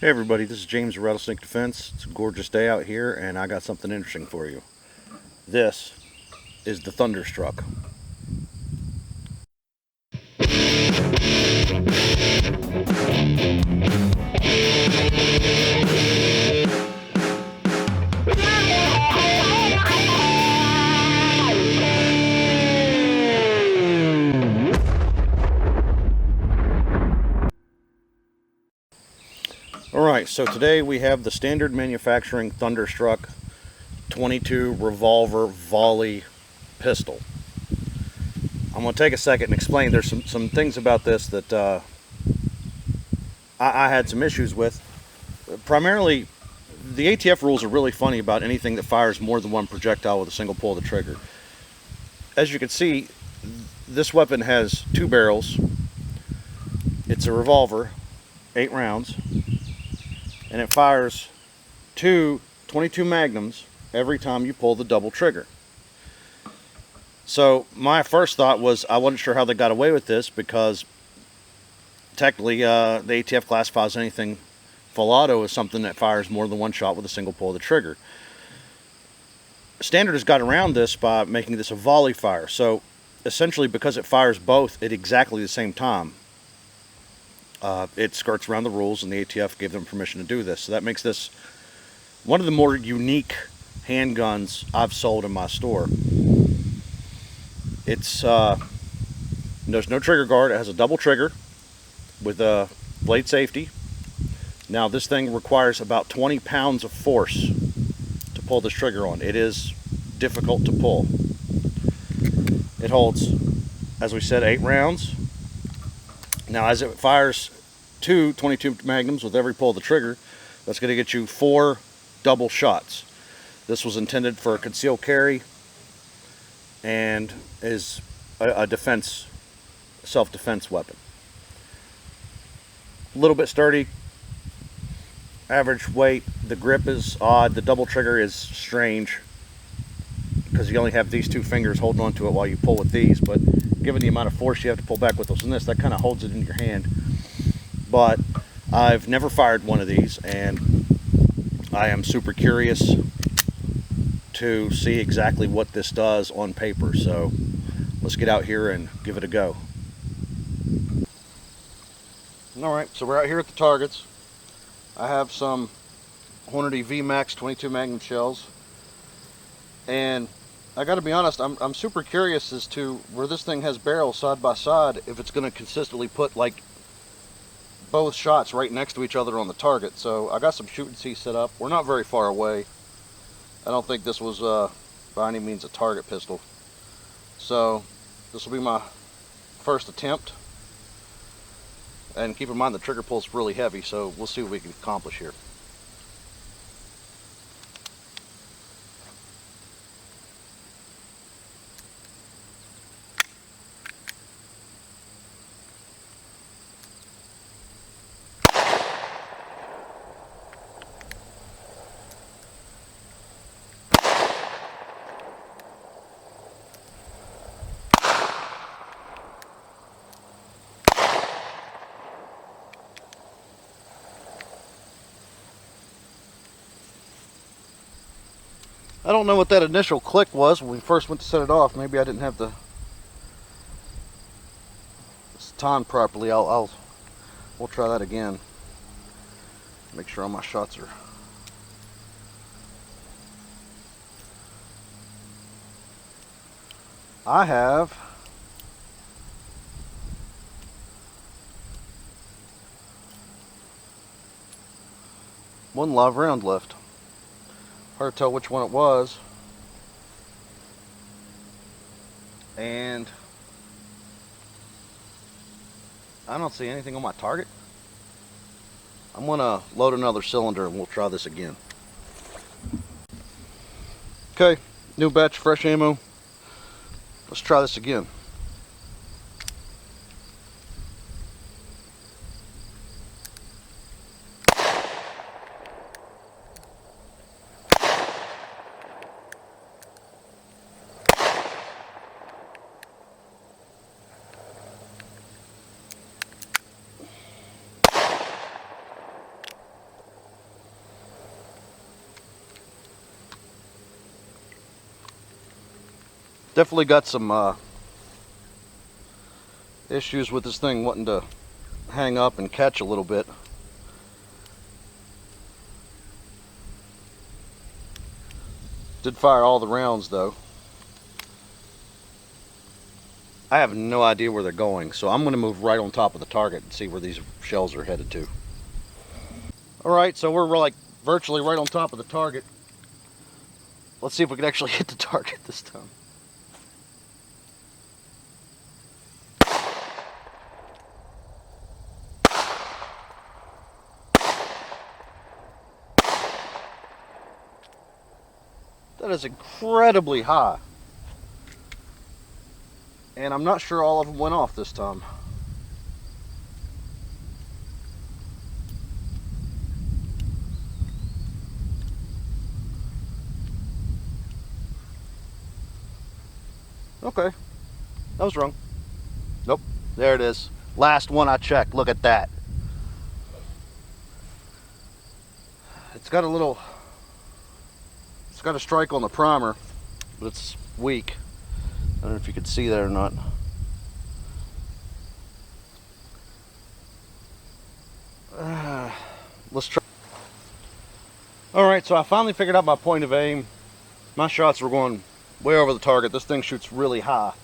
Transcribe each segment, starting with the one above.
Hey everybody, this is James of Rattlesnake Defense. It's a gorgeous day out here and I got something interesting for you. This is the Thunderstruck. Alright, so today we have the standard manufacturing Thunderstruck 22 revolver volley pistol. I'm going to take a second and explain. There's some things about this that I had some issues with. Primarily, the ATF rules are really funny about anything that fires more than one projectile with a single pull of the trigger. As you can see, this weapon has two barrels. It's a revolver, 8 rounds, and it fires two 22 magnums every time you pull the double trigger. So my first thought was I wasn't sure how they got away with this, because technically the ATF classifies anything full auto as something that fires more than one shot with a single pull of the trigger. Standard has got around this by making this a volley fire. So essentially, because it fires both at exactly the same time, it skirts around the rules, and the ATF gave them permission to do this. So that makes this one of the more unique handguns I've sold in my store. It's there's no trigger guard. It has a double trigger with a blade safety. Now this thing requires about 20 pounds of force to pull this trigger on. It is difficult to pull. It holds, as we said, 8 rounds. Now as it fires two 22 magnums with every pull of the trigger, that's going to get you 4 double shots. This was intended for a concealed carry and is a defense, self-defense weapon. A little bit sturdy, average weight. The grip is odd. The double trigger is strange because you only have these 2 fingers holding onto it while you pull with these, but given the amount of force you have to pull back with those and this, that kind of holds it in your hand. But I've never fired one of these, and I am super curious to see exactly what this does on paper. So let's get out here and give it a go. Alright, so we're out here at the targets. I have some Hornady VMAX 22 Magnum shells, and I gotta be honest, I'm super curious as to where this thing has barrels side by side, if it's gonna consistently put like both shots right next to each other on the target. So I got some shoot and see set up. We're not very far away. I don't think this was by any means a target pistol. So this will be my first attempt. And keep in mind the trigger pull's really heavy, so we'll see what we can accomplish here. I don't know what that initial click was when we first went to set it off. Maybe I didn't have the time properly. We'll try that again. Make sure all my shots are. I have one live round left. Hard to tell which one it was, and I don't see anything on my target. I'm gonna load another cylinder and we'll try this again. Okay, new batch, fresh ammo. Let's try this again. Definitely got some issues with this thing wanting to hang up and catch a little bit. Did fire all the rounds though. I have no idea where they're going, so I'm going to move right on top of the target and see where these shells are headed to. Alright, so we're like virtually right on top of the target. Let's see if we can actually hit the target this time. That is incredibly high. And I'm not sure all of them went off this time. Okay, that was wrong. Nope, there it is. Last one I checked, look at that. It's got a strike on the primer, but it's weak. I don't know if you could see that or not. Let's try. Alright, so I finally figured out my point of aim. My shots were going way over the target. This thing shoots really high.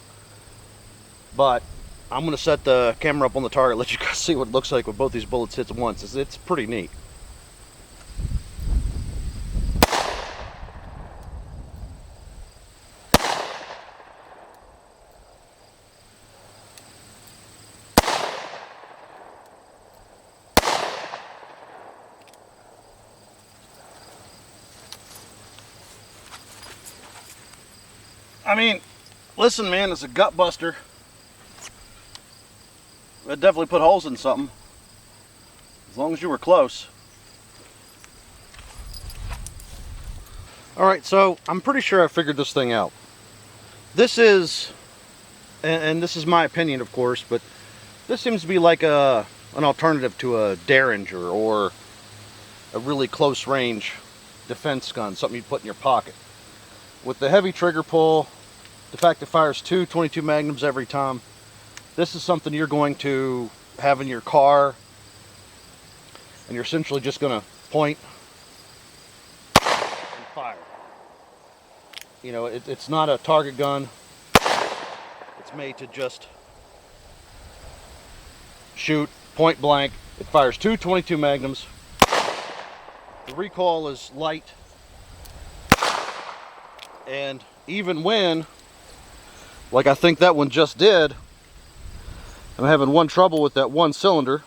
But I'm going to set the camera up on the target, let you guys see what it looks like with both these bullets hit at once. It's pretty neat. I mean, listen, man, it's a gut buster. It definitely put holes in something. As long as you were close. Alright, so I'm pretty sure I figured this thing out. This is, and this is my opinion, of course, but this seems to be like an alternative to a Derringer or a really close range defense gun, something you'd put in your pocket. With the heavy trigger pull, the fact it fires two 22 magnums every time, this is something you're going to have in your car, and you're essentially just going to point and fire. You know, it's not a target gun. It's made to just shoot point blank. It fires two 22 magnums. The recoil is light. And even when, like I think that one just did, I'm having one trouble with that one cylinder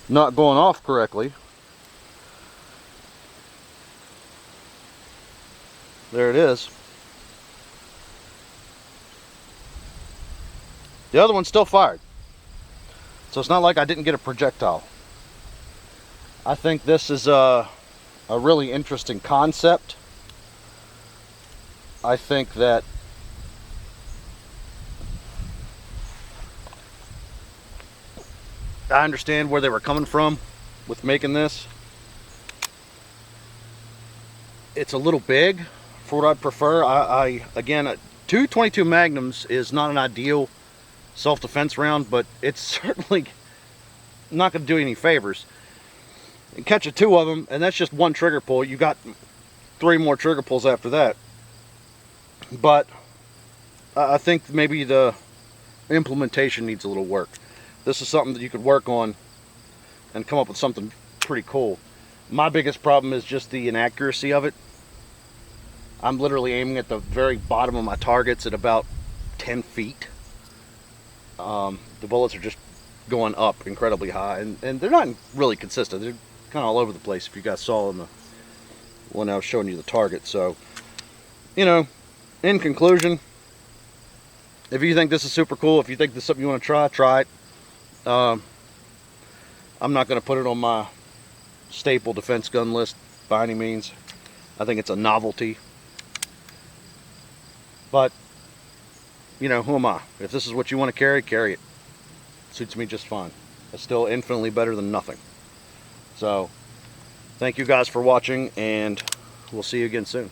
not going off correctly. There it is. The other one still fired. So it's not like I didn't get a projectile. I think this is a really interesting concept. I think that I understand where they were coming from with making this. It's a little big for what I'd prefer. Again, two 22 magnums is not an ideal self-defense round, but it's certainly not going to do any favors. And catch two of them, and that's just one trigger pull. You got 3 more trigger pulls after that. But I think maybe the implementation needs a little work. This is something that you could work on and come up with something pretty cool. My biggest problem is just the inaccuracy of it. I'm literally aiming at the very bottom of my targets at about 10 feet. The bullets are just going up incredibly high, and they're not really consistent. They're kind of all over the place, if you guys saw in the one I was showing you the target. So, you know, in conclusion, if you think this is super cool, if you think this is something you want to try it. I'm not going to put it on my staple defense gun list by any means. I think it's a novelty. But, you know, who am I? If this is what you want to carry it. Suits me just fine. It's still infinitely better than nothing. So, thank you guys for watching, and we'll see you again soon.